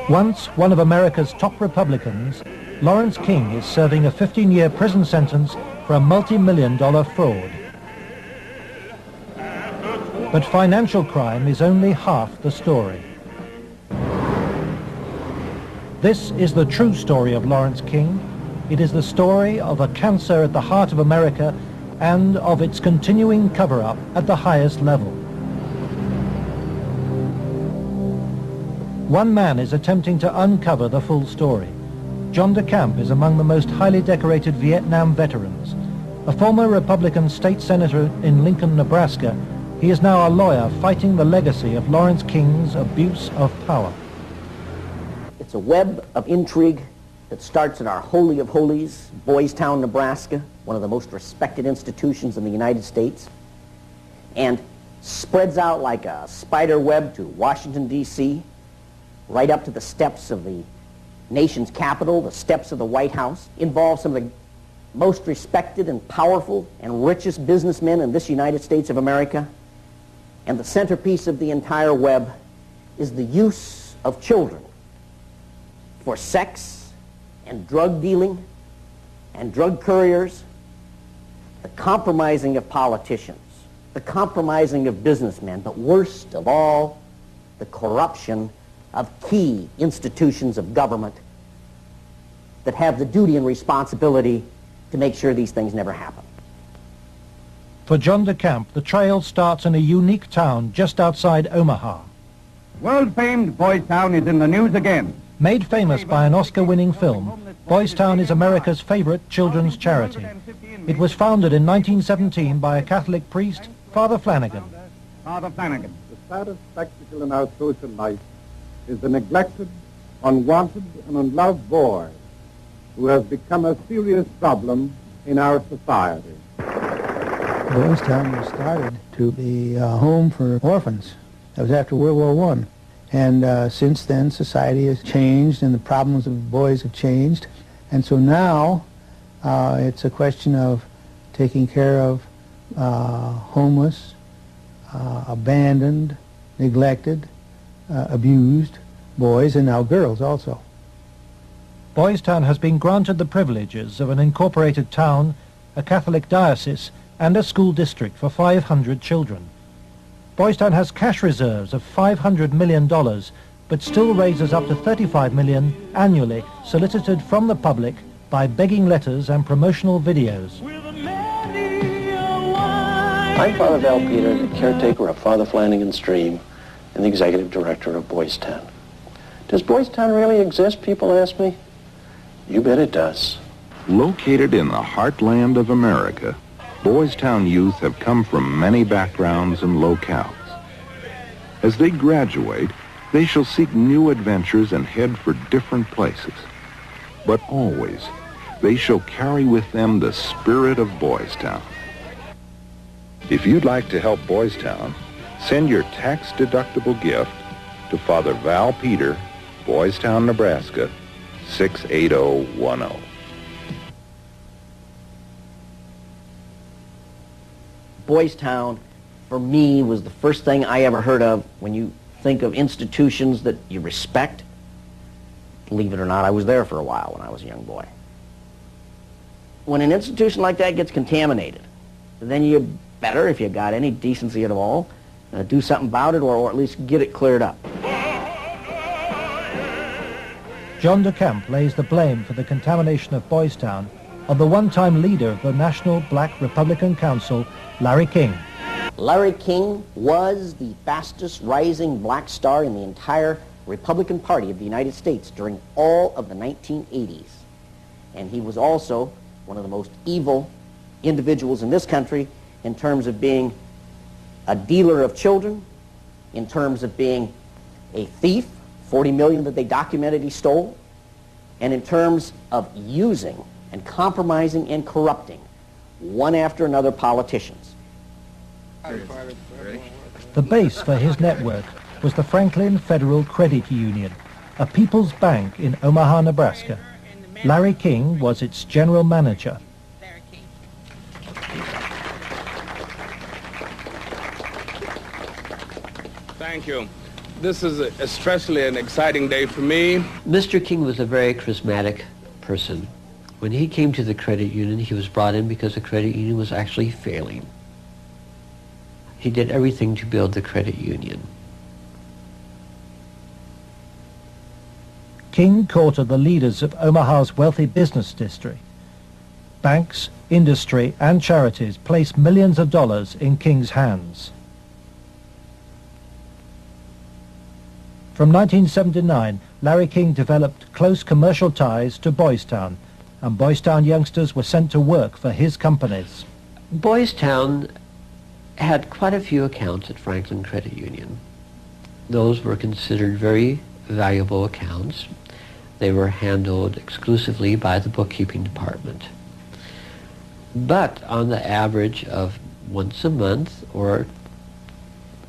Once one of America's top Republicans, Lawrence King is serving a 15-year prison sentence for a multi-million-dollar fraud. But financial crime is only half the story. This is the true story of Lawrence King. It is the story of a cancer at the heart of America and of its continuing cover-up at the highest level. One man is attempting to uncover the full story. John DeCamp is among the most highly decorated Vietnam veterans. A former Republican state senator in Lincoln, Nebraska, he is now a lawyer fighting the legacy of Lawrence King's abuse of power. It's a web of intrigue that starts at our Holy of Holies, Boys Town, Nebraska, one of the most respected institutions in the United States, and spreads out like a spider web to Washington, D.C., right up to the steps of the nation's capital, the steps of the White House, involves some of the most respected and powerful and richest businessmen in this United States of America. And the centerpiece of the entire web is the use of children for sex and drug dealing and drug couriers, the compromising of politicians, the compromising of businessmen, but worst of all, the corruption of key institutions of government that have the duty and responsibility to make sure these things never happen. For John DeCamp, the trail starts in a unique town just outside Omaha. World-famed Boys Town is in the news again. Made famous by an Oscar-winning film, Boys Town is America's favorite children's charity. It was founded in 1917 by a Catholic priest, Father Flanagan. Father Flanagan. The saddest spectacle in our social life is the neglected, unwanted, and unloved boy who has become a serious problem in our society. Boys Town was started to be a home for orphans. That was after World War I. And since then, society has changed and the problems of boys have changed. And so now it's a question of taking care of homeless, abandoned, neglected, abused boys, and now girls also. Boys Town has been granted the privileges of an incorporated town, a Catholic diocese, and a school district for 500 children. Boys Town has cash reserves of $500 million, but still raises up to $35 million annually, solicited from the public by begging letters and promotional videos. I'm Father Val Peter, the caretaker of Father Flanagan's Stream and the executive director of Boys Town. Does Boys Town really exist, people ask me? You bet it does. Located in the heartland of America, Boys Town youth have come from many backgrounds and locales. As they graduate, they shall seek new adventures and head for different places. But always, they shall carry with them the spirit of Boys Town. If you'd like to help Boys Town, send your tax-deductible gift to Father Val Peter, Boys Town, Nebraska, 68010. Boys Town, for me, was the first thing I ever heard of when you think of institutions that you respect. Believe it or not, I was there for a while when I was a young boy. When an institution like that gets contaminated, then you better, if you got any decency at all, do something about it, or at least get it cleared up. John de Camp lays the blame for the contamination of Boys Town on the one-time leader of the National Black Republican Council, Larry King. Larry King was the fastest rising black star in the entire Republican Party of the United States during all of the 1980s. And he was also one of the most evil individuals in this country in terms of being a dealer of children, in terms of being a thief, 40 million that they documented he stole, and in terms of using and compromising and corrupting one after another politicians. The base for his network was the Franklin Federal Credit Union, a people's bank in Omaha, Nebraska. Larry King was its general manager. Thank you. This is especially an exciting day for me. Mr. King was a very charismatic person. When he came to the credit union, he was brought in because the credit union was actually failing. He did everything to build the credit union. King courted the leaders of Omaha's wealthy business district. Banks, industry, and charities placed millions of dollars in King's hands. From 1979, Larry King developed close commercial ties to Boys Town, and Boys Town youngsters were sent to work for his companies. Boys Town had quite a few accounts at Franklin Credit Union. Those were considered very valuable accounts. They were handled exclusively by the bookkeeping department. But on the average of once a month or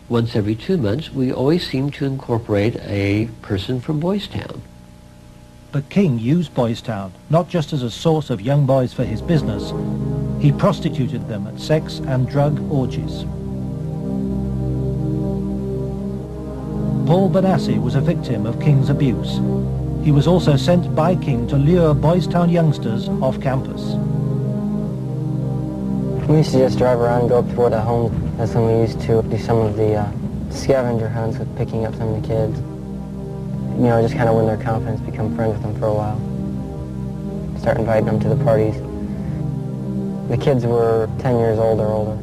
once every 2 months, we always seemed to incorporate a person from Boys Town. But King used Boys Town not just as a source of young boys for his business. He prostituted them at sex and drug orgies. Paul Benassi was a victim of King's abuse. He was also sent by King to lure Boys Town youngsters off campus. We used to just drive around and go up toward the home. That's when we used to do some of the scavenger hunts with picking up some of the kids. You know, just kind of win their confidence, become friends with them for a while. Start inviting them to the parties. The kids were 10 years old or older.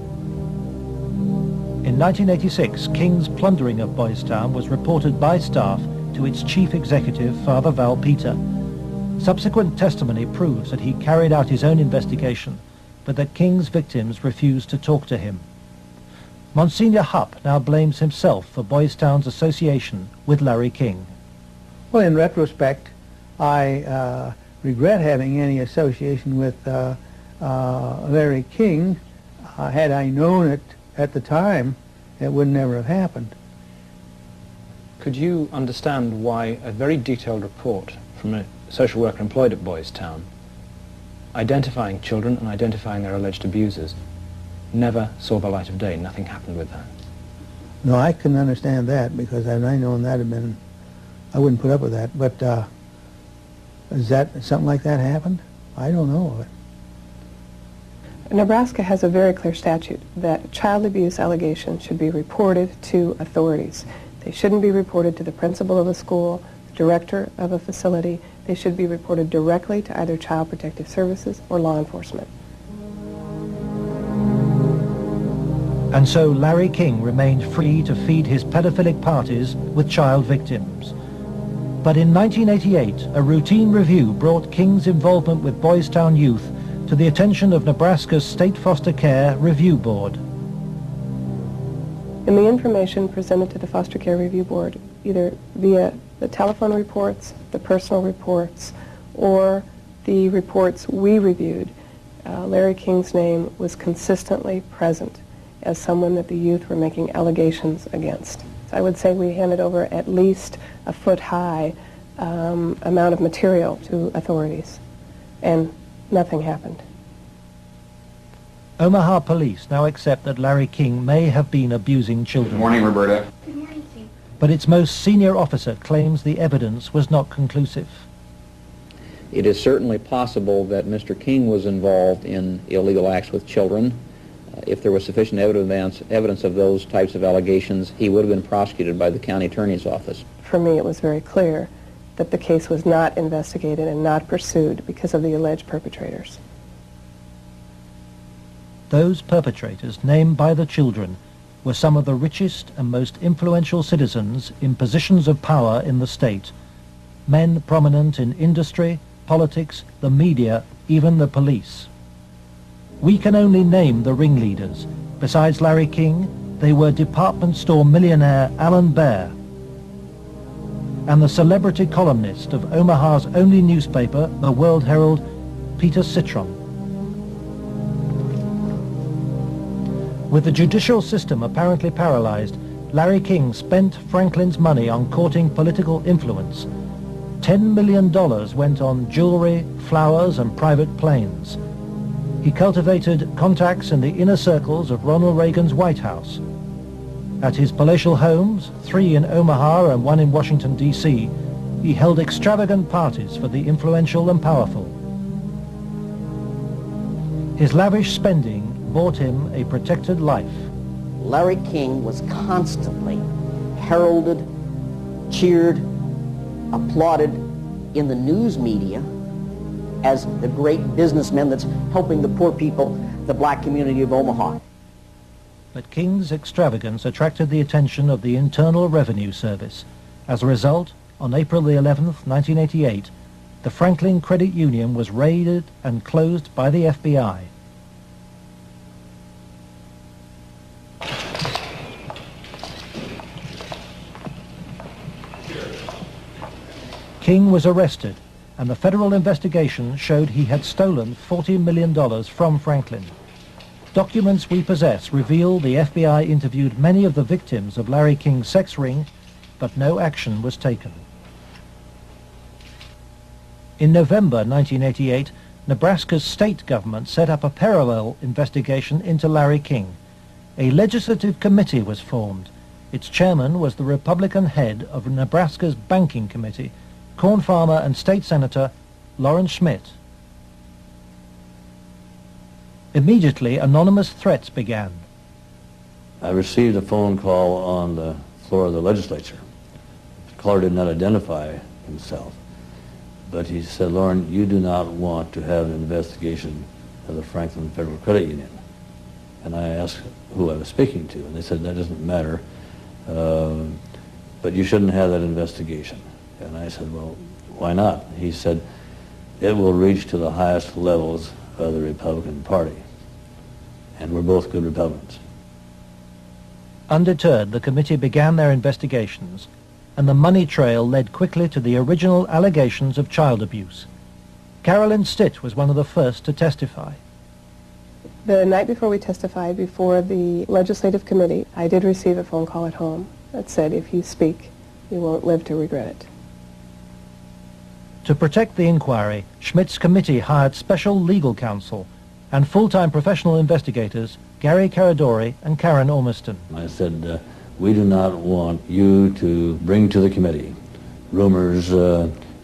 In 1986, King's plundering of Boys Town was reported by staff to its chief executive, Father Val Peter. Subsequent testimony proves that he carried out his own investigation, but that King's victims refused to talk to him. Monsignor Hupp now blames himself for Boys Town's association with Larry King. Well, in retrospect, I regret having any association with Larry King. Had I known it at the time, it would never have happened. Could you understand why a very detailed report from a social worker employed at Boys Town, identifying children and identifying their alleged abusers, never saw the light of day? Nothing happened with that. No, I can understand that, because had I known that had been, I wouldn't put up with that. But is that something like that happened? I don't know of it. Nebraska has a very clear statute that child abuse allegations should be reported to authorities. They shouldn't be reported to the principal of a school, the director of a facility. They should be reported directly to either Child Protective Services or law enforcement. And so Larry King remained free to feed his pedophilic parties with child victims. But in 1988, a routine review brought King's involvement with Boys Town youth to the attention of Nebraska's State Foster Care Review Board. In the information presented to the Foster Care Review Board, either via the telephone reports, the personal reports, or the reports we reviewed, Larry King's name was consistently present as someone that the youth were making allegations against. So I would say we handed over at least a foot-high amount of material to authorities, and nothing happened. Omaha police now accept that Larry King may have been abusing children. Good morning, Roberta. Good morning, Chief. But its most senior officer claims the evidence was not conclusive. It is certainly possible that Mr. King was involved in illegal acts with children. If there was sufficient evidence of those types of allegations, he would have been prosecuted by the county attorney's office. For me, it was very clear that the case was not investigated and not pursued because of the alleged perpetrators. Those perpetrators named by the children were some of the richest and most influential citizens in positions of power in the state, men prominent in industry, politics, the media, even the police. We can only name the ringleaders. Besides Larry King, they were department store millionaire Alan Baer and the celebrity columnist of Omaha's only newspaper, the World Herald, Peter Citron. With the judicial system apparently paralyzed, Larry King spent Franklin's money on courting political influence. $10 million went on jewelry, flowers, and private planes. He cultivated contacts in the inner circles of Ronald Reagan's White House. At his palatial homes, 3 in Omaha and 1 in Washington, D.C., he held extravagant parties for the influential and powerful. His lavish spending bought him a protected life. Larry King was constantly heralded, cheered, applauded in the news media as the great businessman that's helping the poor people, the black community of Omaha. But King's extravagance attracted the attention of the Internal Revenue Service. As a result, on April the 11th, 1988, the Franklin Credit Union was raided and closed by the FBI. King was arrested, and the federal investigation showed he had stolen $40 million from Franklin. Documents we possess reveal the FBI interviewed many of the victims of Larry King's sex ring, but no action was taken. In November 1988, Nebraska's state government set up a parallel investigation into Larry King. A legislative committee was formed. Its chairman was the Republican head of Nebraska's Banking Committee, corn farmer and state senator Lawrence Schmidt. Immediately, anonymous threats began. I received a phone call on the floor of the legislature. The caller did not identify himself, but he said, "Lauren, you do not want to have an investigation of the Franklin Federal Credit Union." And I asked who I was speaking to, and they said, "That doesn't matter, but you shouldn't have that investigation." And I said, "Well, why not?" He said, "It will reach to the highest levels of the Republican Party, and we're both good Republicans." Undeterred, the committee began their investigations, and the money trail led quickly to the original allegations of child abuse. Carolyn Stitt was one of the first to testify. The night before we testified before the legislative committee, I did receive a phone call at home that said, "If you speak, you won't live to regret it." To protect the inquiry, Schmidt's committee hired special legal counsel and full-time professional investigators Gary Caradori and Karen Ormiston. I said, "We do not want you to bring to the committee rumors,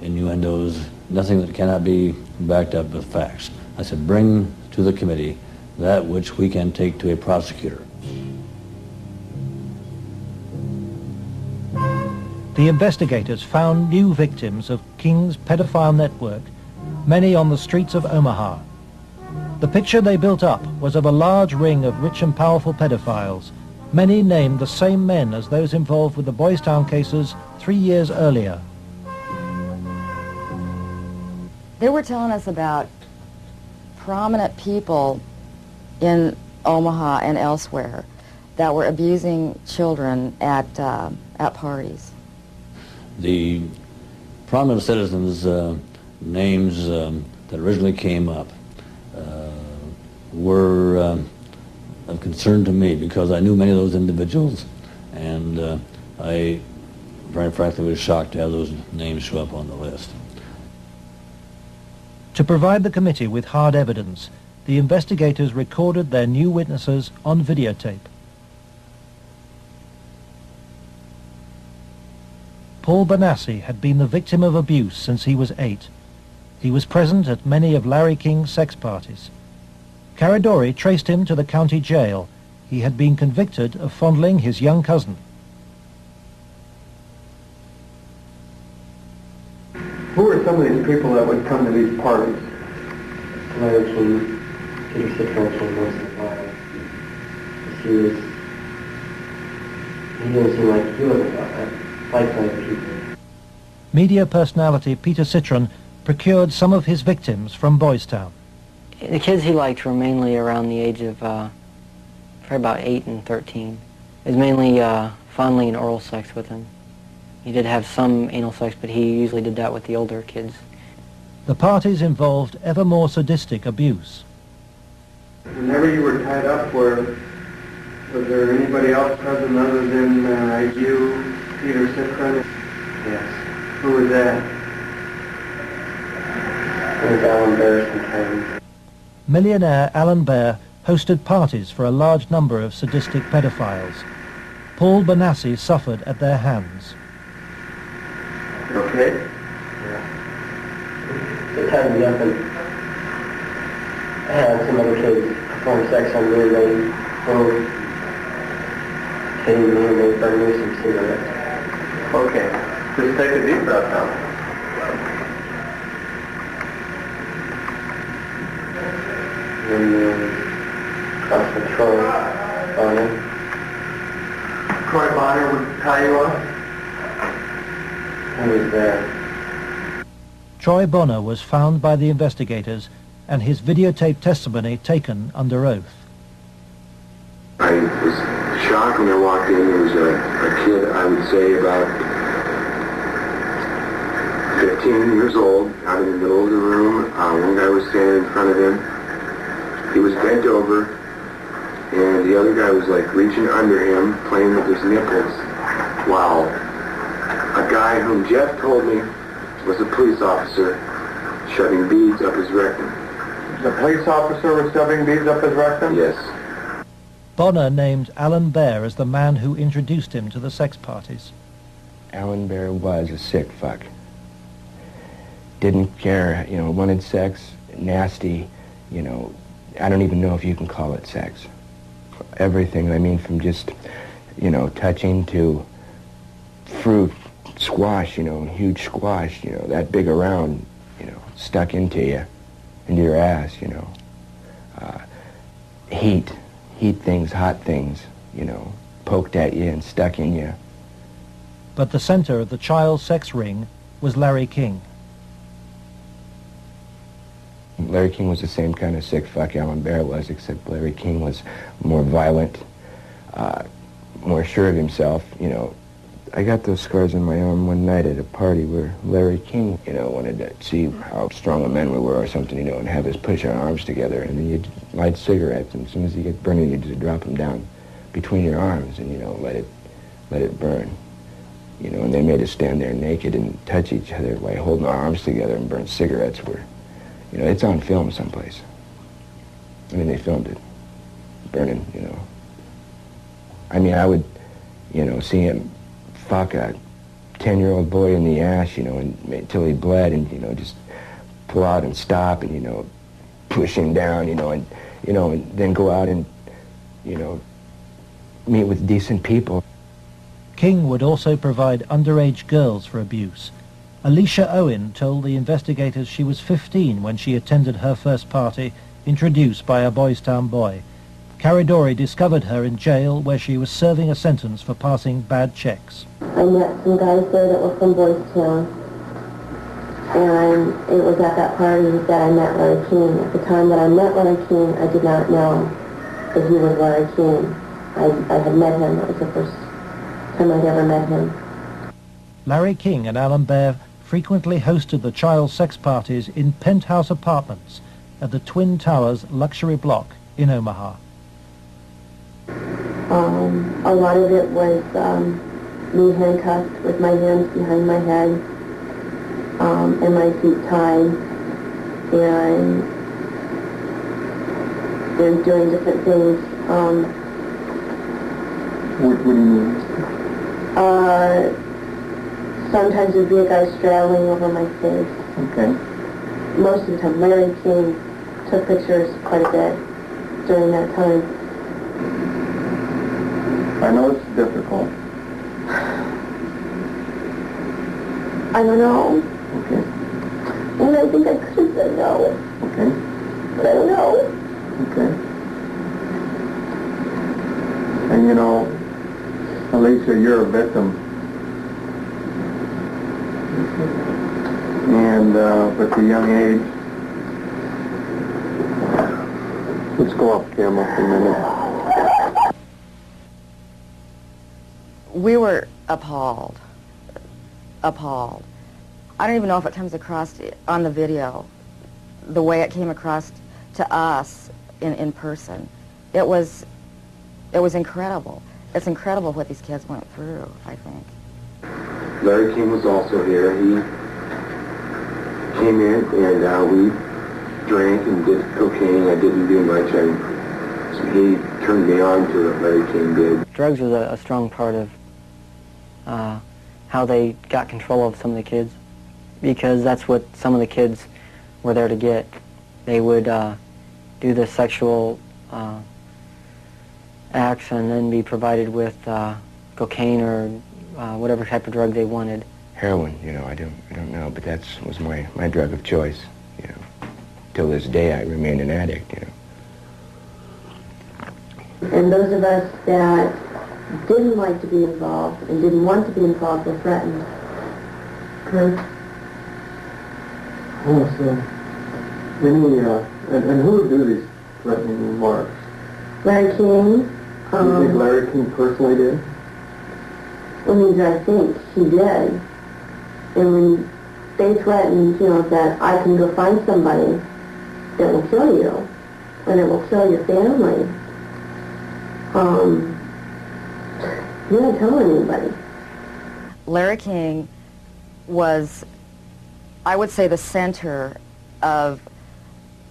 innuendos, nothing that cannot be backed up with facts." I said, "Bring to the committee that which we can take to a prosecutor." The investigators found new victims of King's pedophile network, many on the streets of Omaha. The picture they built up was of a large ring of rich and powerful pedophiles. Many named the same men as those involved with the Boys Town cases 3 years earlier. They were telling us about prominent people in Omaha and elsewhere that were abusing children at parties. The prominent citizens' names that originally came up were of concern to me because I knew many of those individuals, and I, very frankly, was shocked to have those names show up on the list. To provide the committee with hard evidence, the investigators recorded their new witnesses on videotape. Paul Benassi had been the victim of abuse since he was 8. He was present at many of Larry King's sex parties. Caradori traced him to the county jail. He had been convicted of fondling his young cousin. some of these people that would come to these parties? Larry King, Peter Citron came once in a while. He didn't seem like he was like people. Media personality Peter Citron procured some of his victims from Boys Town. The kids he liked were mainly around the age of probably about 8 and 13. It was mainly fondling and oral sex with them. He did have some anal sex, but he usually did that with the older kids. The parties involved ever more sadistic abuse. Whenever you were tied up, was there anybody else present other than you, Peter Citron? Yes. Who was that? It was Alan Bear sometimes. Millionaire Alan Bear hosted parties for a large number of sadistic pedophiles. Paul Benassi suffered at their hands. You okay? They tied me up and I had some other kids perform sex on me and they came me and they burned me some cigarettes. Okay. Just take a deep breath now. And across from Troy Bonner. Troy Bonner would tie you up? He was there. Troy Bonner was found by the investigators and his videotaped testimony taken under oath. I was shocked when I walked in. There was a kid, I would say about 15 years old, out in the middle of the room. One guy was standing in front of him. He was bent over, and the other guy was like reaching under him, playing with his nipples, while a guy whom Jeff told me was a police officer shoving beads up his rectum. The police officer was shoving beads up his rectum? Yes. Bonner named Alan Bear as the man who introduced him to the sex parties. Alan Bear was a sick fuck. Didn't care, wanted sex, nasty, I don't even know if you can call it sex. Everything, I mean, from just, touching to fruit, squash, huge squash, that big around, stuck into you, into your ass, heat things, hot things, poked at you and stuck in you. But the center of the child sex ring was Larry King. Larry King was the same kind of sick fuck Alan Bear was, except Larry King was more violent, more sure of himself. I got those scars on my arm one night at a party where Larry King, wanted to see how strong a men we were or something, and have us push our arms together, and then you'd light cigarettes, and as soon as you get burning, you just drop them down between your arms and, let it burn. And they made us stand there naked and touch each other while holding our arms together and burn cigarettes where, it's on film someplace. I mean, they filmed it, burning, I mean, I would, see him fuck a 10-year-old boy in the ass, until he bled and, just pull out and stop and, push him down, and then go out and, meet with decent people. King would also provide underage girls for abuse. Alicia Owen told the investigators she was 15 when she attended her first party, introduced by a Boys Town boy. Caridori discovered her in jail where she was serving a sentence for passing bad checks. I met some guys there that were from Boys Town, and it was at that party that I met Larry King. At the time that I met Larry King, I did not know that he was Larry King. I had met him. That was the first time I'd ever met him. Larry King and Alan Bear frequently hosted the child sex parties in penthouse apartments at the Twin Towers luxury block in Omaha. A lot of it was me handcuffed with my hands behind my head and my feet tied, and doing different things. What do you mean? Sometimes there'd be a guy straddling over my face. Okay. Most of the time, Larry King took pictures quite a bit during that time. I know it's difficult. I don't know. Okay. And I think I could have said no. Okay. But I don't know. Okay. And you know, Alicia, you're a victim. And at a young age, let's go off camera for a minute. We were appalled. Appalled. I don't even know if it comes across on the video, the way it came across to us in person. It was incredible. It's incredible what these kids went through, I think. Larry King was also here. He came in and we drank and did cocaine. I didn't do much. He turned me on to what Larry King did. Drugs was a strong part of how they got control of some of the kids, because that's what some of the kids were there to get. They would do the sexual acts and then be provided with cocaine or whatever type of drug they wanted. Heroin, you know, I don't know, but that was my drug of choice, you know. Till this day, I remain an addict, you know. And those of us that didn't like to be involved and didn't want to be involved were threatened. Okay. Oh, so, and who would do these threatening remarks? Larry King. Do you think Larry King personally did? I mean, I think he did. And when they threatened, you know, that I can go find somebody that will kill you, and it will kill your family, you're not telling anybody. Larry King was, I would say, the center of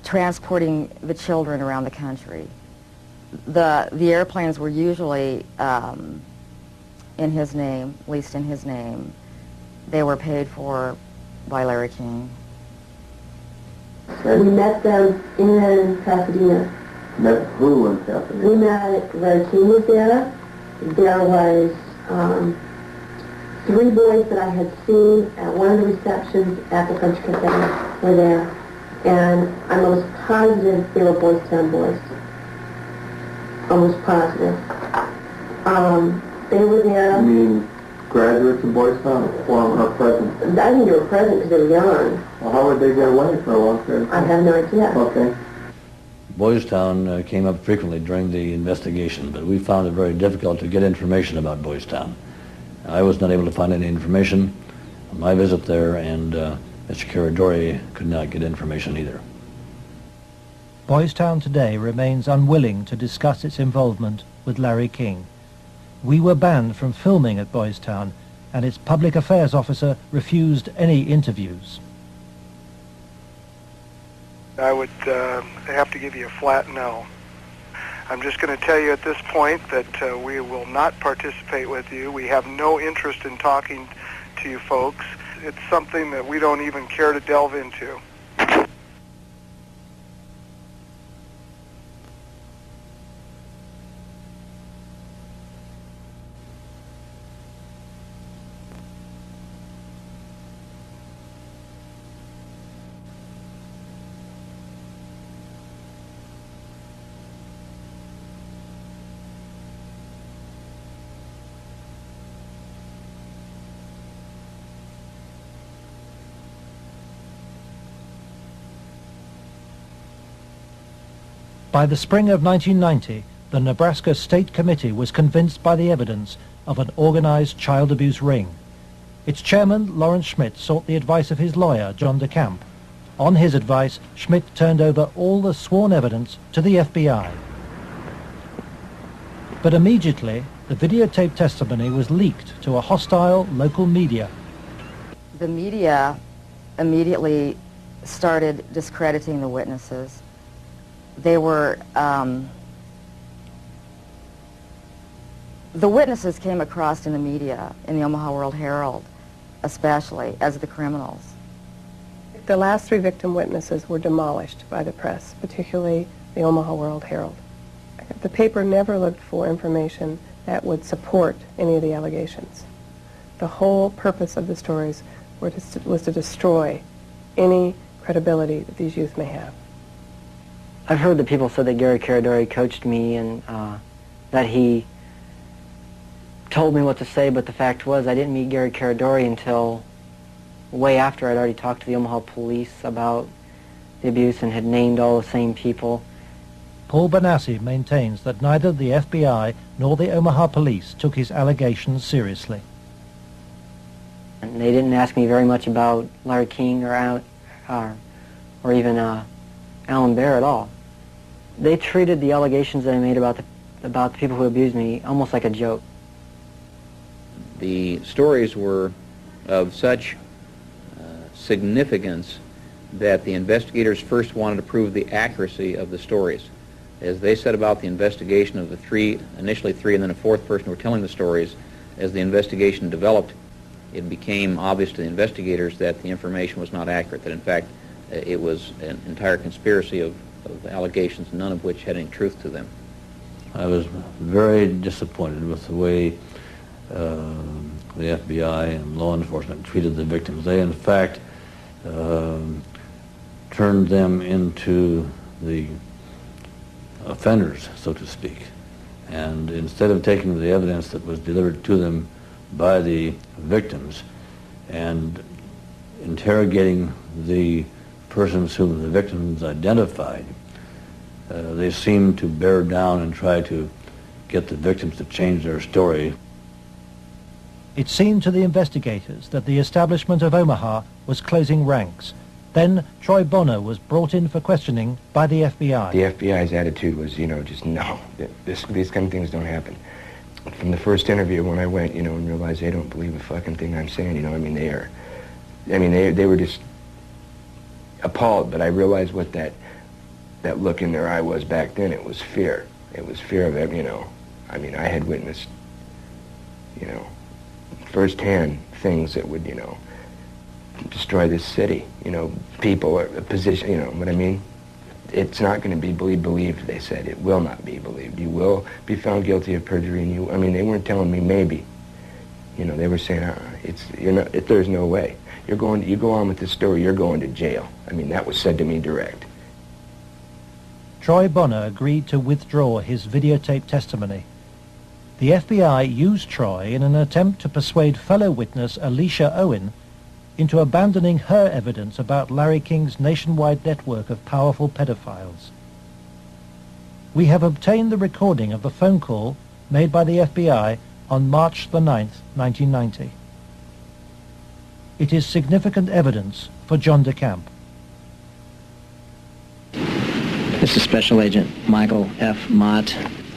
transporting the children around the country. The airplanes were usually in his name, at least in his name. They were paid for by Larry King. We met them in Pasadena. Met who in Pasadena? We met, Larry King was there. There was 3 boys that I had seen at one of the receptions at the French Cafe were there. And I'm almost positive they were Boys Town boys. Almost positive. They were there. You mean graduates of Boys Town or present? I think they were present because they were young. Well, how would they get away for a long period of time? I have no idea. Okay. Boys Town came up frequently during the investigation, but we found it very difficult to get information about Boys Town. I was not able to find any information on my visit there, and Mr. Caradori could not get information either. Boys Town today remains unwilling to discuss its involvement with Larry King. We were banned from filming at Boys Town, and its public affairs officer refused any interviews. I would have to give you a flat no. I'm just going to tell you at this point that we will not participate with you. We have no interest in talking to you folks. It's something that we don't even care to delve into. By the spring of 1990, the Nebraska State Committee was convinced by the evidence of an organized child abuse ring. Its chairman, Lawrence Schmidt, sought the advice of his lawyer, John DeCamp. On his advice, Schmidt turned over all the sworn evidence to the FBI. But immediately, the videotape testimony was leaked to a hostile local media. The media immediately started discrediting the witnesses. They were, the witnesses came across in the media, in the Omaha World Herald, especially, as the criminals. The last 3 victim witnesses were demolished by the press, particularly the Omaha World Herald. The paper never looked for information that would support any of the allegations. The whole purpose of the stories was to destroy any credibility that these youth may have. I've heard that people said that Gary Caradori coached me and that he told me what to say, but the fact was I didn't meet Gary Caradori until way after I'd already talked to the Omaha police about the abuse and had named all the same people. Paul Benassi maintains that neither the FBI nor the Omaha police took his allegations seriously. And they didn't ask me very much about Larry King or even Alan Baer at all. They treated the allegations that I made about the people who abused me almost like a joke. The stories were of such significance that the investigators first wanted to prove the accuracy of the stories. As they set about the investigation of the three, initially three and then a fourth person who were telling the stories, as the investigation developed, it became obvious to the investigators that the information was not accurate, that in fact it was an entire conspiracy of allegations, none of which had any truth to them. I was very disappointed with the way the FBI and law enforcement treated the victims. They, in fact, turned them into the offenders, so to speak. And instead of taking the evidence that was delivered to them by the victims and interrogating the persons whom the victims identified, they seemed to bear down and try to get the victims to change their story. It seemed to the investigators that the establishment of Omaha was closing ranks. Then Troy Bonner was brought in for questioning by the FBI. The FBI's attitude was, just no, these kind of things don't happen. From the first interview when I went, and realized they don't believe a fucking thing I'm saying, they were just appalled, but I realized what that look in their eye was back then. It was fear. It was fear of it, I had witnessed, firsthand things that would, destroy this city, people, a position, what I mean? It's not going to be believed, they said. It will not be believed. You will be found guilty of perjury, and they weren't telling me maybe. They were saying, there's no way. You go on with this story, you're going to jail. That was said to me direct. Troy Bonner agreed to withdraw his videotape testimony. The FBI used Troy in an attempt to persuade fellow witness Alicia Owen into abandoning her evidence about Larry King's nationwide network of powerful pedophiles. We have obtained the recording of the phone call made by the FBI on March the 9th, 1990. It is significant evidence for John DeCamp. This is Special Agent Michael F. Mott.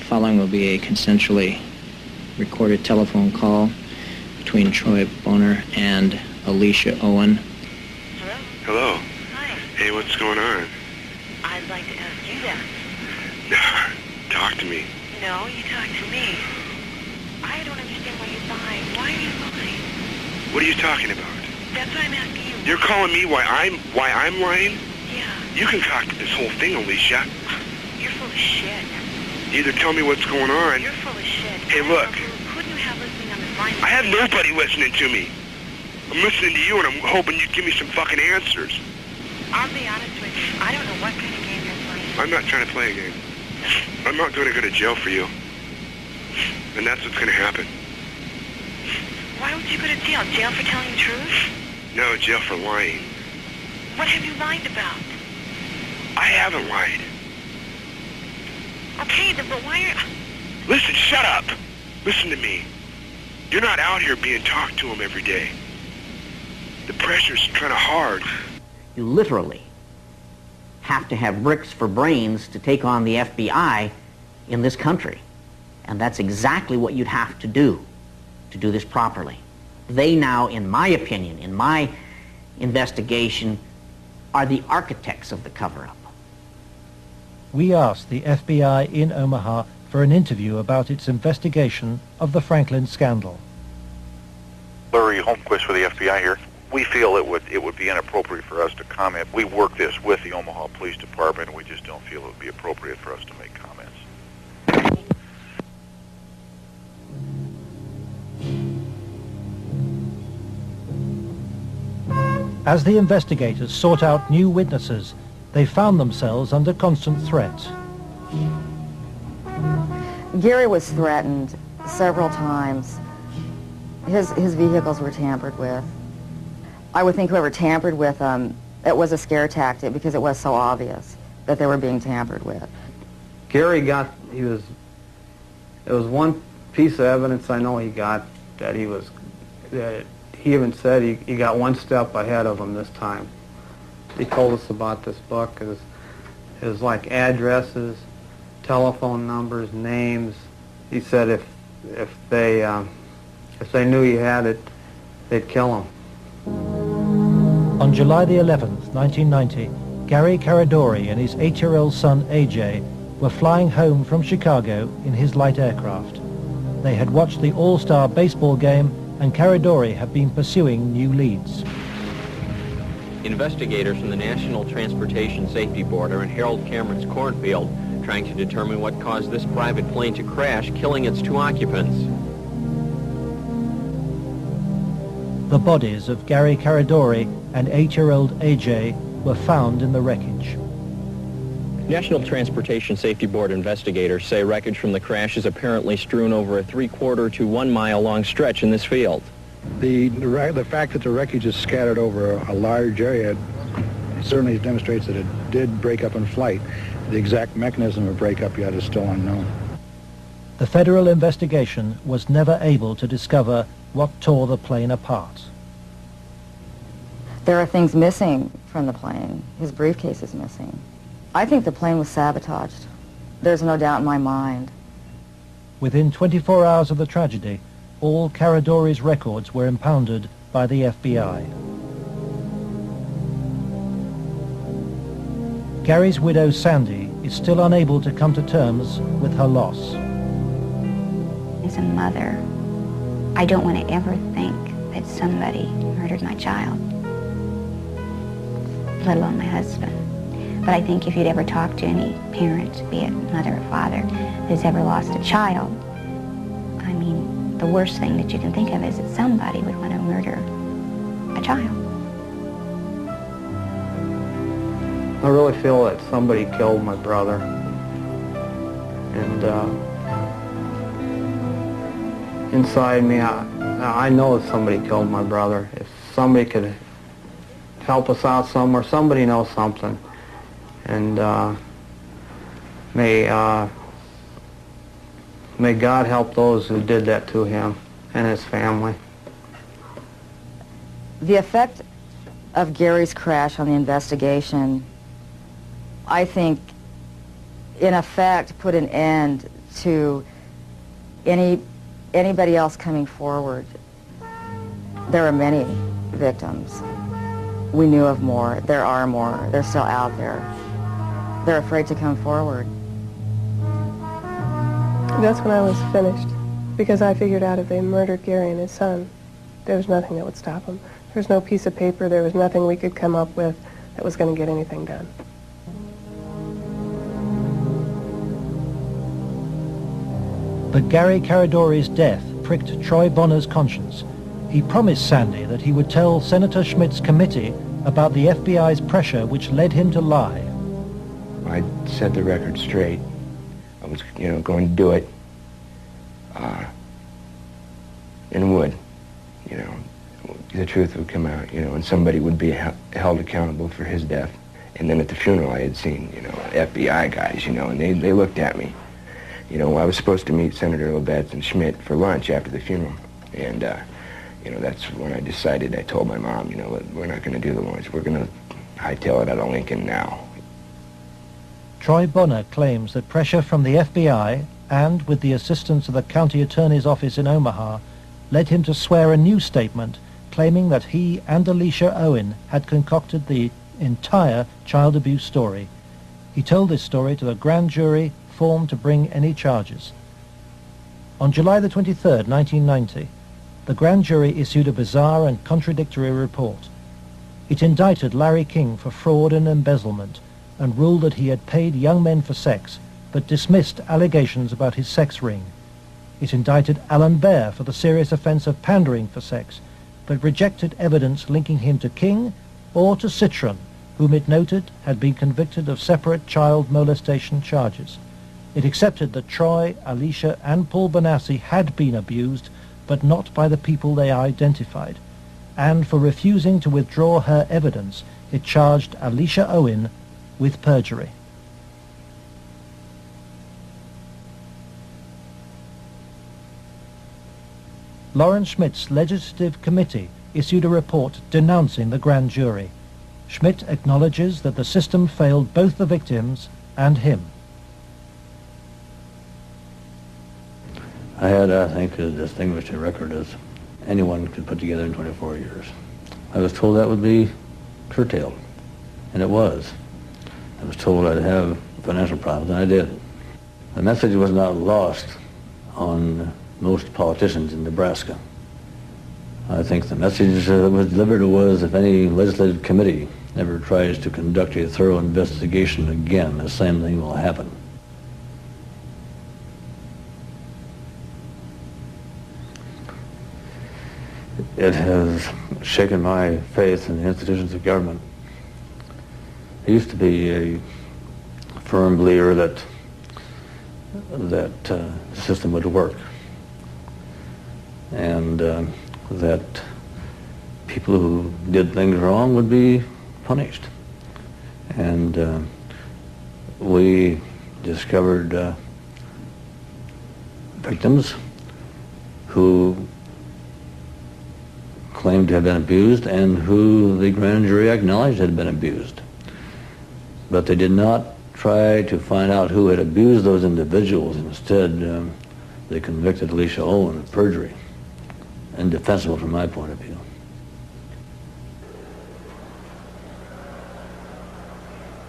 Following will be a consensually recorded telephone call between Troy Bonner and Alicia Owen. Hello? Hi. Hey, what's going on? I'd like to ask you that. Talk to me. No, you talk to me. I don't understand why you're lying. Why are you lying? What are you talking about? That's what I'm asking you. You're calling me why I'm lying? Yeah. You concocted this whole thing, Alicia. You're full of shit. Either tell me what's going on. You're full of shit. Hey, look. Who do you have listening on this line? I have nobody listening to me. I'm listening to you, and I'm hoping you'd give me some fucking answers. I'll be honest with you. I don't know what kind of game you're playing. I'm not trying to play a game. I'm not going to go to jail for you. And that's what's going to happen. Why would you go to jail? Jail for telling the truth? No, jail for lying. What have you lied about? I haven't lied. Okay, then, but why are... Listen, shut up. Listen to me. You're not out here being talked to them every day. The pressure's kind of hard. You literally have to have bricks for brains to take on the FBI in this country. And that's exactly what you'd have to do this properly. They now, in my opinion, in my investigation, are the architects of the cover-up. We asked the FBI in Omaha for an interview about its investigation of the Franklin scandal. Larry Holmquist with the FBI here. We feel it would be inappropriate for us to comment. We work this with the Omaha Police Department, and we just don't feel it would be appropriate for us to make comments. As the investigators sought out new witnesses, they found themselves under constant threat. Gary was threatened several times. His vehicles were tampered with. I would think whoever tampered with them, it was a scare tactic because it was so obvious that they were being tampered with. Gary got, there was one piece of evidence I know he got that he even said he got one step ahead of him this time. He told us about this book. It was like addresses, telephone numbers, names. He said if they knew he had it, they'd kill him. On July the 11th, 1990, Gary Caradori and his 8-year-old son AJ were flying home from Chicago in his light aircraft. They had watched the All-Star baseball game, and Caradori had been pursuing new leads. Investigators from the National Transportation Safety Board are in Harold Cameron's cornfield trying to determine what caused this private plane to crash, killing its 2 occupants. The bodies of Gary Caradori and 8-year-old AJ were found in the wreckage. National Transportation Safety Board investigators say wreckage from the crash is apparently strewn over a 3/4 to 1 mile long stretch in this field. The fact that the wreckage is scattered over a large area certainly demonstrates that it did break up in flight. The exact mechanism of breakup yet is still unknown. The federal investigation was never able to discover what tore the plane apart. There are things missing from the plane. His briefcase is missing. I think the plane was sabotaged. There's no doubt in my mind. Within 24 hours of the tragedy, all Caradori's records were impounded by the FBI. Gary's widow, Sandy, is still unable to come to terms with her loss. As a mother, I don't want to ever think that somebody murdered my child, let alone my husband. But I think if you'd ever talk to any parent, be it mother or father, who's ever lost a child, I mean, the worst thing that you can think of is that somebody would want to murder a child. I really feel that somebody killed my brother. And inside me, I know that somebody killed my brother. If somebody could help us out somewhere, somebody knows something. And may God help those who did that to him and his family. The effect of Gary's crash on the investigation, I think, in effect, put an end to anybody else coming forward. There are many victims. We knew of more. There are more. They're still out there. They're afraid to come forward. That's when I was finished, because I figured out if they murdered Gary and his son, there was nothing that would stop them. There was no piece of paper. There was nothing we could come up with that was going to get anything done. But Gary Caradori's death pricked Troy Bonner's conscience. He promised Sandy that he would tell Senator Schmidt's committee about the FBI's pressure which led him to lie. I set the record straight. I was, going to do it. And would, the truth would come out, and somebody would be held accountable for his death. And then at the funeral I had seen, FBI guys, and they looked at me. I was supposed to meet Senator Labetz and Schmidt for lunch after the funeral. And, that's when I decided, I told my mom, we're not going to do the lunch. We're going to hightail it out of Lincoln now. Troy Bonner claims that pressure from the FBI and with the assistance of the county attorney's office in Omaha led him to swear a new statement claiming that he and Alicia Owen had concocted the entire child abuse story. He told this story to the grand jury formed to bring any charges. On July the 23rd, 1990, the grand jury issued a bizarre and contradictory report. It indicted Larry King for fraud and embezzlement and ruled that he had paid young men for sex, but dismissed allegations about his sex ring. It indicted Alan Baer for the serious offense of pandering for sex, but rejected evidence linking him to King or to Citron, whom it noted had been convicted of separate child molestation charges. It accepted that Troy, Alicia, and Paul Bonassi had been abused, but not by the people they identified. And for refusing to withdraw her evidence, it charged Alicia Owen with perjury. Lawrence Schmidt's legislative committee issued a report denouncing the grand jury. Schmidt acknowledges that the system failed both the victims and him. I had, I think, as distinguished a record as anyone could put together in 24 years. I was told that would be curtailed, and it was. I was told I'd have financial problems, and I did. The message was not lost on most politicians in Nebraska. I think the message that was delivered was, if any legislative committee ever tries to conduct a thorough investigation again, the same thing will happen. It has shaken my faith in the institutions of government. I used to be a firm believer that the system would work, and that people who did things wrong would be punished. And we discovered victims who claimed to have been abused and who the grand jury acknowledged had been abused. But they did not try to find out who had abused those individuals. Instead, they convicted Alicia Owen of perjury. Indefensible from my point of view.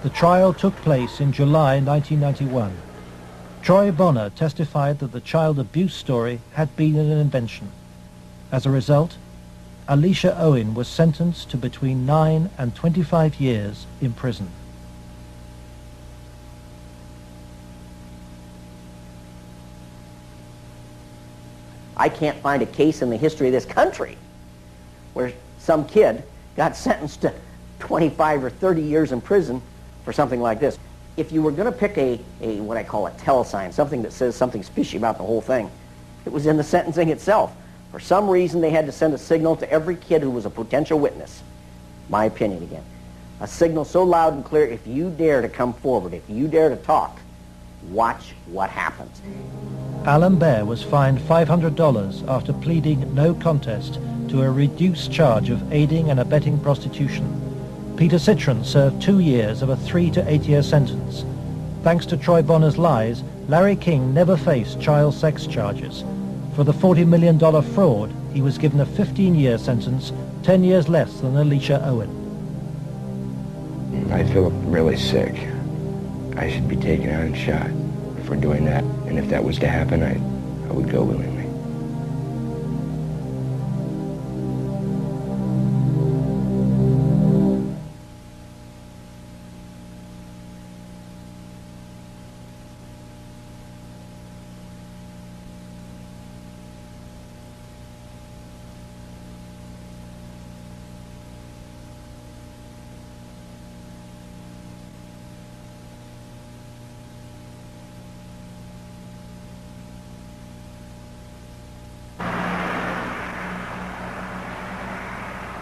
The trial took place in July 1991. Troy Bonner testified that the child abuse story had been an invention. As a result, Alicia Owen was sentenced to between 9 and 25 years in prison. I can't find a case in the history of this country where some kid got sentenced to 25 or 30 years in prison for something like this. If you were going to pick a what I call a telesign, something that says something's fishy about the whole thing, it was in the sentencing itself. For some reason, they had to send a signal to every kid who was a potential witness. My opinion again. A signal so loud and clear, if you dare to come forward, if you dare to talk, watch what happens. Alan Baer was fined $500 after pleading no contest to a reduced charge of aiding and abetting prostitution. Peter Citron served 2 years of a 3 to 8 year sentence. Thanks to Troy Bonner's lies, Larry King never faced child sex charges. For the $40 million fraud, he was given a 15-year sentence, 10 years less than Alicia Owen. I feel really sick. I should be taken out and shot for doing that. And if that was to happen, I would go willingly.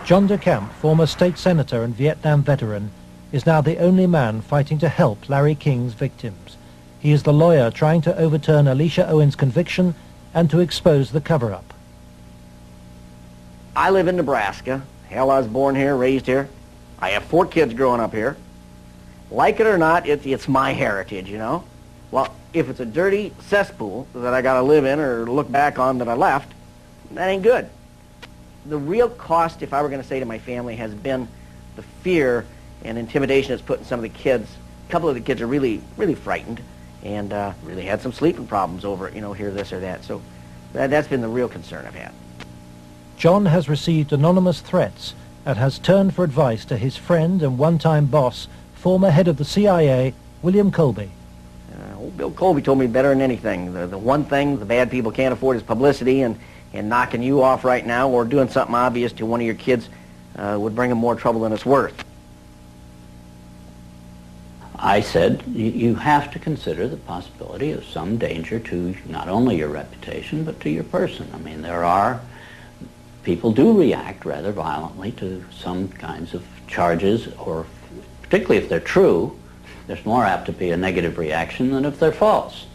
John DeCamp, former state senator and Vietnam veteran, is now the only man fighting to help Larry King's victims. He is the lawyer trying to overturn Alicia Owen's conviction and to expose the cover-up. I live in Nebraska. Hell, I was born here, raised here. I have 4 kids growing up here. Like it or not, it's my heritage, you know? Well, if it's a dirty cesspool that I got to live in or look back on that I left, that ain't good. The real cost, if I were going to say to my family, has been the fear and intimidation it's put in some of the kids. A couple of the kids are really, really frightened and really had some sleeping problems over it, you know, hear this or that. So that's been the real concern I've had. John has received anonymous threats and has turned for advice to his friend and one-time boss, former head of the CIA, William Colby. Old Bill Colby told me better than anything. The one thing the bad people can't afford is publicity, and knocking you off right now or doing something obvious to one of your kids would bring him more trouble than it's worth. I said, you have to consider the possibility of some danger to not only your reputation, but to your person. I mean, people do react rather violently to some kinds of charges, or particularly if they're true, there's more apt to be a negative reaction than if they're false.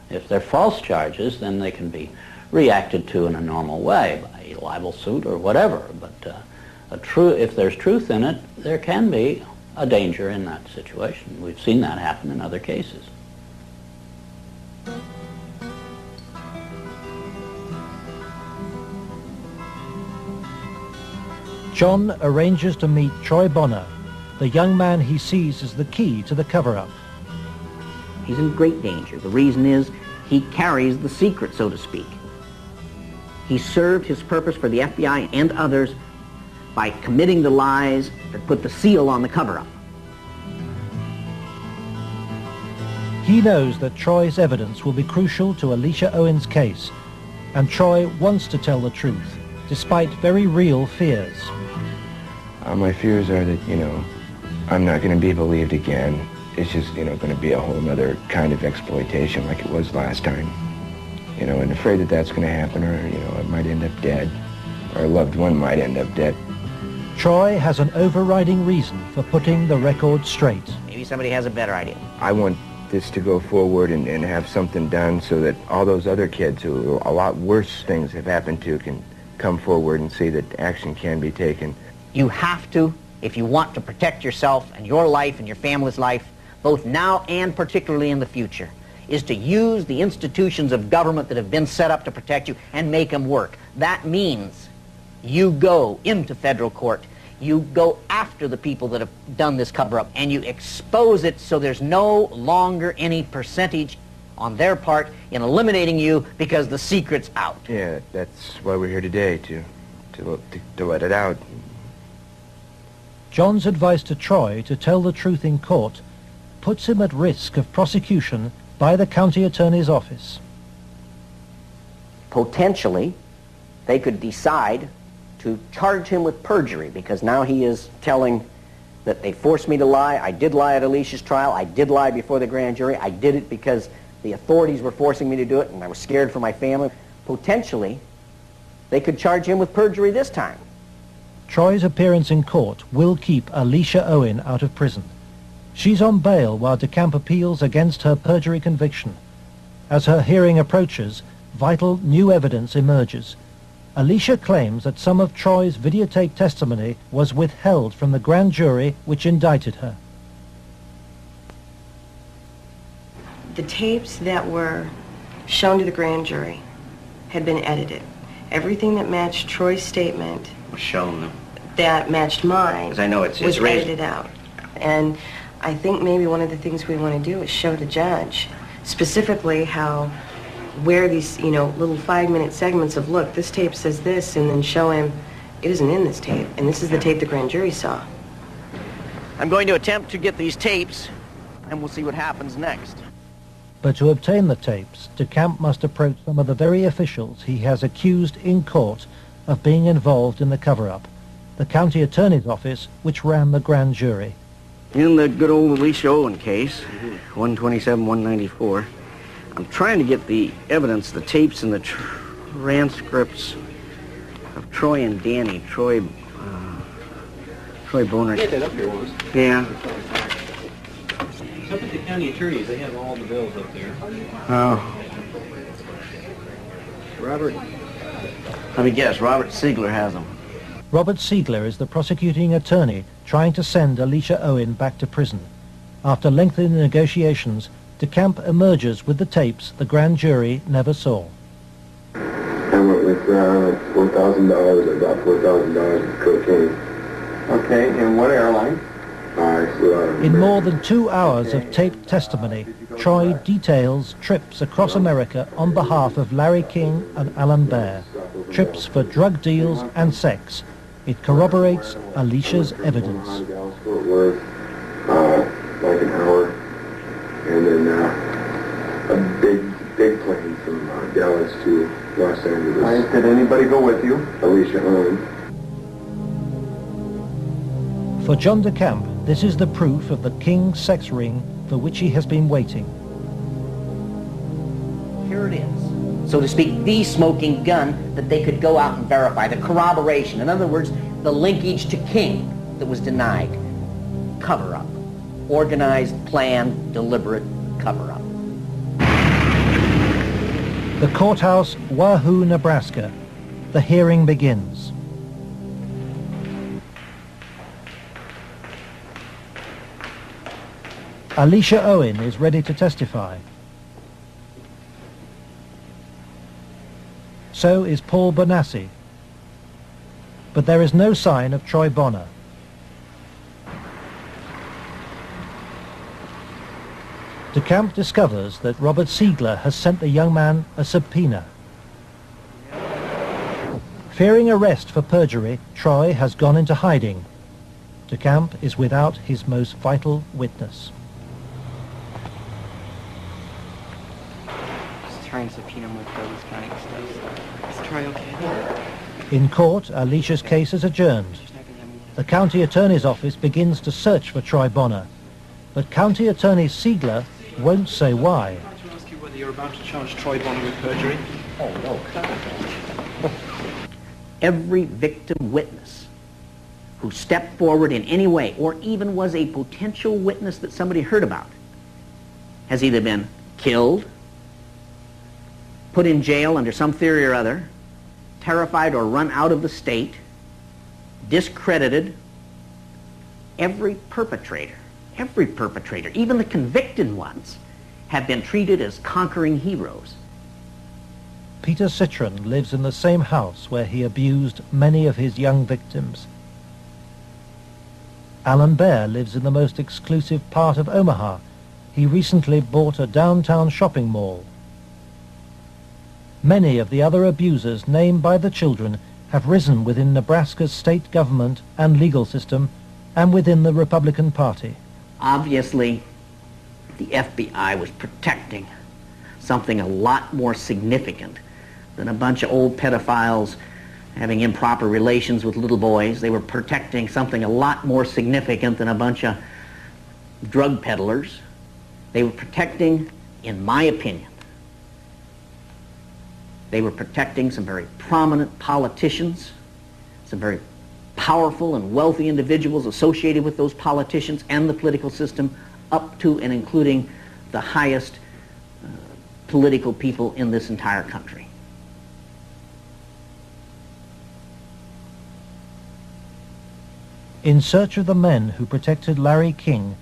If they're false charges, then they can be reacted to in a normal way, by a libel suit or whatever. But if there's truth in it, there can be a danger in that situation. We've seen that happen in other cases. John arranges to meet Troy Bonner, the young man he sees as the key to the cover-up. He's in great danger. The reason is he carries the secret, so to speak. He served his purpose for the FBI and others by committing the lies that put the seal on the cover-up. He knows that Troy's evidence will be crucial to Alicia Owen's case, and Troy wants to tell the truth, despite very real fears. My fears are that, I'm not going to be believed again. It's just, going to be a whole other kind of exploitation like it was last time. And afraid that that's going to happen, or, I might end up dead, or a loved one might end up dead. Troy has an overriding reason for putting the record straight. Maybe somebody has a better idea. I want this to go forward and have something done so that all those other kids who a lot worse things have happened to can come forward and see that action can be taken. You have to, if you want to protect yourself and your life and your family's life, both now and particularly in the future, is to use the institutions of government that have been set up to protect you and make them work. That means you go into federal court, you go after the people that have done this cover-up, and you expose it so there's no longer any percentage on their part in eliminating you because the secret's out. Yeah, that's why we're here today, to let it out. John's advice to Troy to tell the truth in court puts him at risk of prosecution by the county attorney's office. Potentially, they could decide to charge him with perjury, because now he is telling that they forced me to lie. I did lie at Alicia's trial. I did lie before the grand jury. I did it because the authorities were forcing me to do it, and I was scared for my family. Potentially, they could charge him with perjury this time. Troy's appearance in court will keep Alicia Owen out of prison. She's on bail while DeCamp appeals against her perjury conviction. As her hearing approaches, vital new evidence emerges. Alicia claims that some of Troy's videotaped testimony was withheld from the grand jury which indicted her. The tapes that were shown to the grand jury had been edited. Everything that matched Troy's statement Was shown them. that matched mine 'Cause I know it's was raised. edited out. And I think maybe one of the things we want to do is show the judge specifically where these, little 5-minute segments of, look, this tape says this, and then show him it isn't in this tape, and this is the tape the grand jury saw. I'm going to attempt to get these tapes, and we'll see what happens next. But to obtain the tapes, DeCamp must approach some of the very officials he has accused in court of being involved in the cover-up, the county attorney's office which ran the grand jury. In the good old Alicia Owen case, 127-194, I'm trying to get the evidence, the tapes and the transcripts of Troy and Danny. Troy Bonner. Get that up here once. Yeah. It's up at the county attorneys. They have all the bills up there. Oh. Robert. Let me guess, Robert Siegler has them. Robert Siegler is the prosecuting attorney trying to send Alicia Owen back to prison. After lengthy negotiations, DeCamp emerges with the tapes the grand jury never saw. I went with $4,000. I bought $4,000 of cocaine. Okay, and what airline? In more than 2 hours of taped testimony, Troy details trips across America on behalf of Larry King and Alan Baer. Trips for drug deals and sex. It corroborates Alicia's evidence. Fort Worth, like an hour, and then a big plane from Dallas to Los Angeles. Did anybody go with you? Alicia Owen. For John de Camp, this is the proof of the King sex ring for which he has been waiting. Here it is, so to speak, the smoking gun that they could go out and verify, the corroboration. In other words, the linkage to King that was denied. Cover-up. Organized, planned, deliberate cover-up. The courthouse, Wahoo, Nebraska. The hearing begins. Alicia Owen is ready to testify. So is Paul Bonassi. But there is no sign of Troy Bonner. De Camp discovers that Robert Siegler has sent the young man a subpoena. Fearing arrest for perjury, Troy has gone into hiding. De Camp is without his most vital witness. Just trying to subpoena him with those kind of stuff. Is Troy okay? In court, Alicia's case is adjourned. The county attorney's office begins to search for Troy Bonner, but County Attorney Siegler won't say why. I'd like to ask you whether you're about to charge Troy Bonner with perjury. Oh, no. Every victim witness who stepped forward in any way, or even was a potential witness that somebody heard about, has either been killed, put in jail under some theory or other, terrified or run out of the state, discredited. Every perpetrator, even the convicted ones, have been treated as conquering heroes. Peter Citron lives in the same house where he abused many of his young victims. Alan Bear lives in the most exclusive part of Omaha. He recently bought a downtown shopping mall. Many of the other abusers named by the children have risen within Nebraska's state government and legal system and within the Republican Party. Obviously, the FBI was protecting something a lot more significant than a bunch of old pedophiles having improper relations with little boys. They were protecting something a lot more significant than a bunch of drug peddlers. They were protecting, in my opinion, they were protecting some very prominent politicians, some very powerful and wealthy individuals associated with those politicians and the political system, up to and including the highest political people in this entire country. In search of the men who protected Larry King,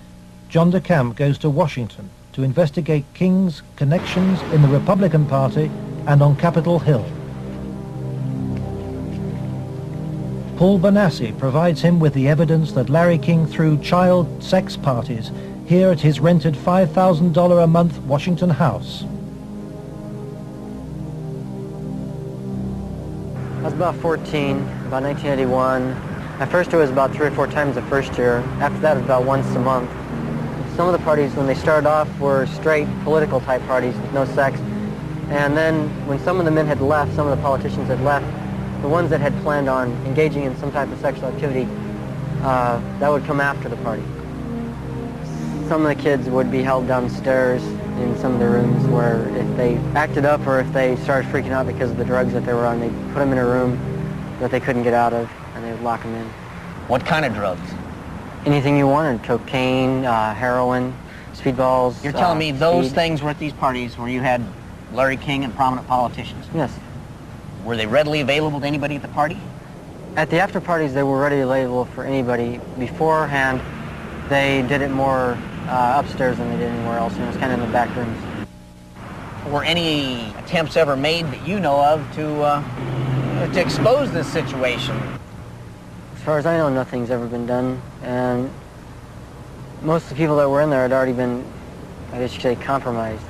John de Camp goes to Washington to investigate King's connections in the Republican Party and on Capitol Hill. Paul Bonassi provides him with the evidence that Larry King threw child sex parties here at his rented $5,000 a month Washington house. I was about 14, about 1981. At first it was about 3 or 4 times the first year. After that it was about once a month. Some of the parties, when they started off, were straight political type parties with no sex. And then when some of the men had left, some of the politicians had left, the ones that had planned on engaging in some type of sexual activity, that would come after the party. Some of the kids would be held downstairs in some of the rooms where if they acted up or if they started freaking out because of the drugs that they were on, they'd put them in a room that they couldn't get out of, and they would lock them in. What kind of drugs? Anything you wanted: cocaine, heroin, speedballs. You're telling me those speed. things were at these parties where you had Larry King and prominent politicians? Yes. Were they readily available to anybody at the party? At the after parties, they were readily available for anybody. Beforehand, they did it more upstairs than they did anywhere else, and it was kind of in the back rooms. Were any attempts ever made that you know of to expose this situation? As far as I know, nothing's ever been done, and most of the people that were in there had already been, I guess you could say, compromised.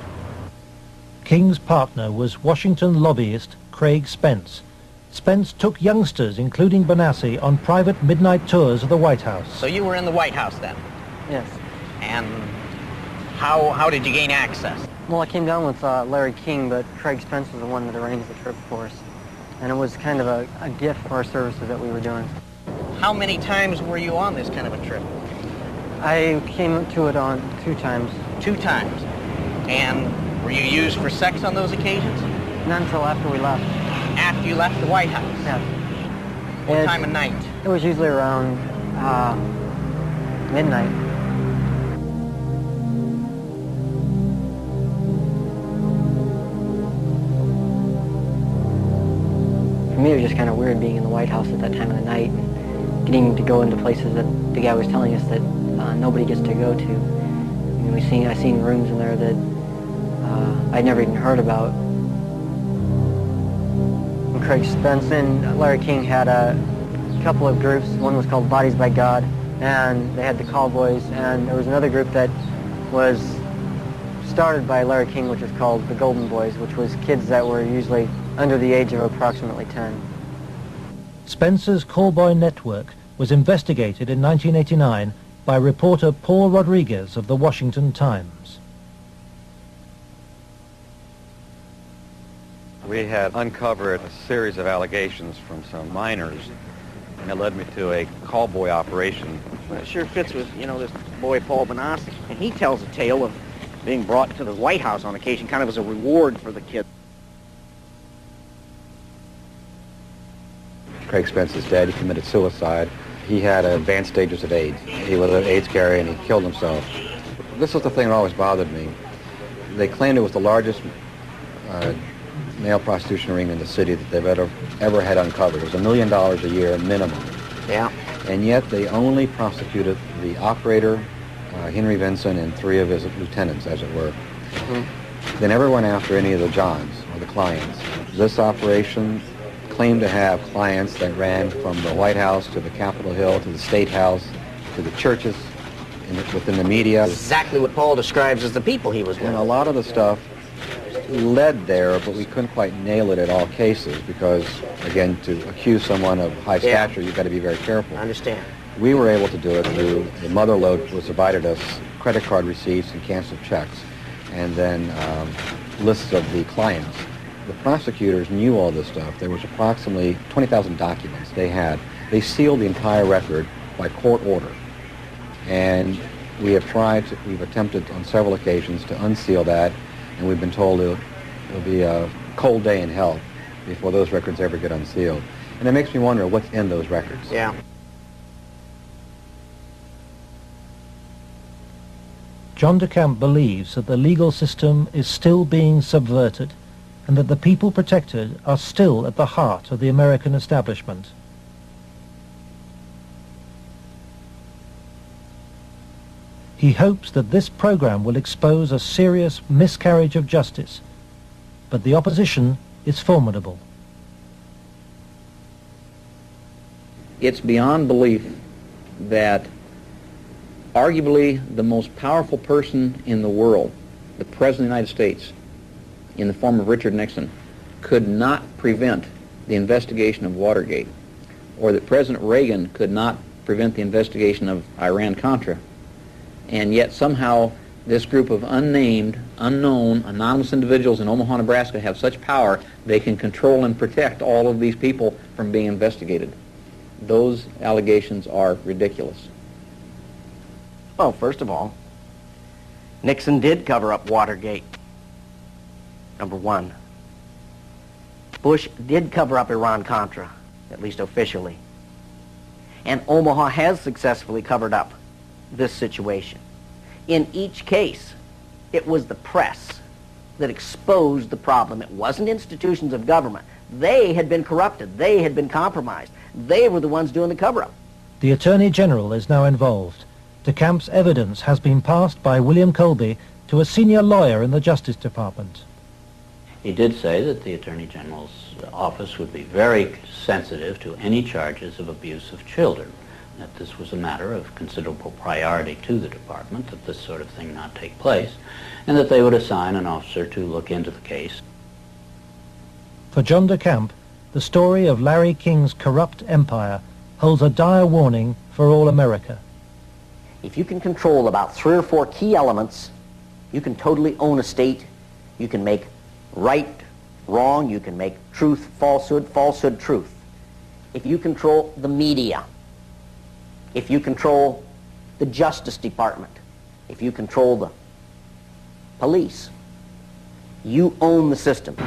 King's partner was Washington lobbyist Craig Spence. Spence took youngsters, including Bonassi, on private midnight tours of the White House. So you were in the White House then? Yes. And how did you gain access? Well, I came down with Larry King, but Craig Spence was the one that arranged the trip for us. And it was kind of a gift for our services that we were doing. How many times were you on this kind of a trip? I came to it on 2 times. 2 times. And were you used for sex on those occasions? Not until after we left. After you left the White House? Yeah. What time of night? It was usually around midnight. For me, it was just kind of weird being in the White House at that time of the night and getting to go into places that the guy was telling us that nobody gets to go to. I mean, I seen rooms in there that I'd never even heard about. Craig Spence and Larry King had a couple of groups. One was called Bodies by God, and they had the Cowboys, and there was another group that was started by Larry King, which was called the Golden Boys, which was kids that were usually under the age of approximately 10. Spencer's callboy network was investigated in 1989 by reporter Paul Rodriguez of the Washington Times. We had uncovered a series of allegations from some minors, and it led me to a callboy operation. Well, it sure fits with, this boy Paul Benassi. And he tells a tale of being brought to the White House on occasion, kind of as a reward for the kid. Craig Spence's dad, he committed suicide. He had advanced stages of AIDS. He was an AIDS carrier and he killed himself. This was the thing that always bothered me. They claimed it was the largest male prostitution ring in the city that they've ever had uncovered. It was $1 million a year minimum. Yeah. And yet they only prosecuted the operator, Henry Vinson, and 3 of his lieutenants, as it were. Mm-hmm. They never went after any of the Johns or the clients. This operation claimed to have clients that ran from the White House to the Capitol Hill to the State House to the churches within the media. Exactly what Paul describes as the people he was with. And a lot of the stuff led there, but we couldn't quite nail it at all cases because, again, to accuse someone of high stature, you've got to be very careful. I understand. We were able to do it through the mother lode was provided us credit card receipts and canceled checks, and then lists of the clients. The prosecutors knew all this stuff. There was approximately 20,000 documents they had. They sealed the entire record by court order. And we've attempted on several occasions to unseal that, and we've been told it'll be a cold day in hell before those records ever get unsealed. And it makes me wonder what's in those records. Yeah. John DeCamp believes that the legal system is still being subverted and that the people protected are still at the heart of the American establishment. He hopes that this program will expose a serious miscarriage of justice, but the opposition is formidable. It's beyond belief that arguably the most powerful person in the world, the President of the United States, in the form of Richard Nixon, could not prevent the investigation of Watergate, or that President Reagan could not prevent the investigation of Iran-Contra. And yet somehow this group of unnamed, unknown, anonymous individuals in Omaha, Nebraska have such power they can control and protect all of these people from being investigated. Those allegations are ridiculous. Well, first of all, Nixon did cover up Watergate. Number one. Bush did cover up Iran-Contra, at least officially. And Omaha has successfully covered up this situation. In each case, it was the press that exposed the problem. It wasn't institutions of government. They had been corrupted. They had been compromised. They were the ones doing the cover-up. The Attorney General is now involved. DeCamp's evidence has been passed by William Colby to a senior lawyer in the Justice Department. He did say that the Attorney General's office would be very sensitive to any charges of abuse of children, that this was a matter of considerable priority to the department, that this sort of thing not take place, and that they would assign an officer to look into the case. For John DeCamp, the story of Larry King's corrupt empire holds a dire warning for all America. If you can control about 3 or 4 key elements, you can totally own a state. You can make right wrong. You can make truth falsehood, falsehood truth. If you control the media, if you control the Justice Department, if you control the police, you own the system.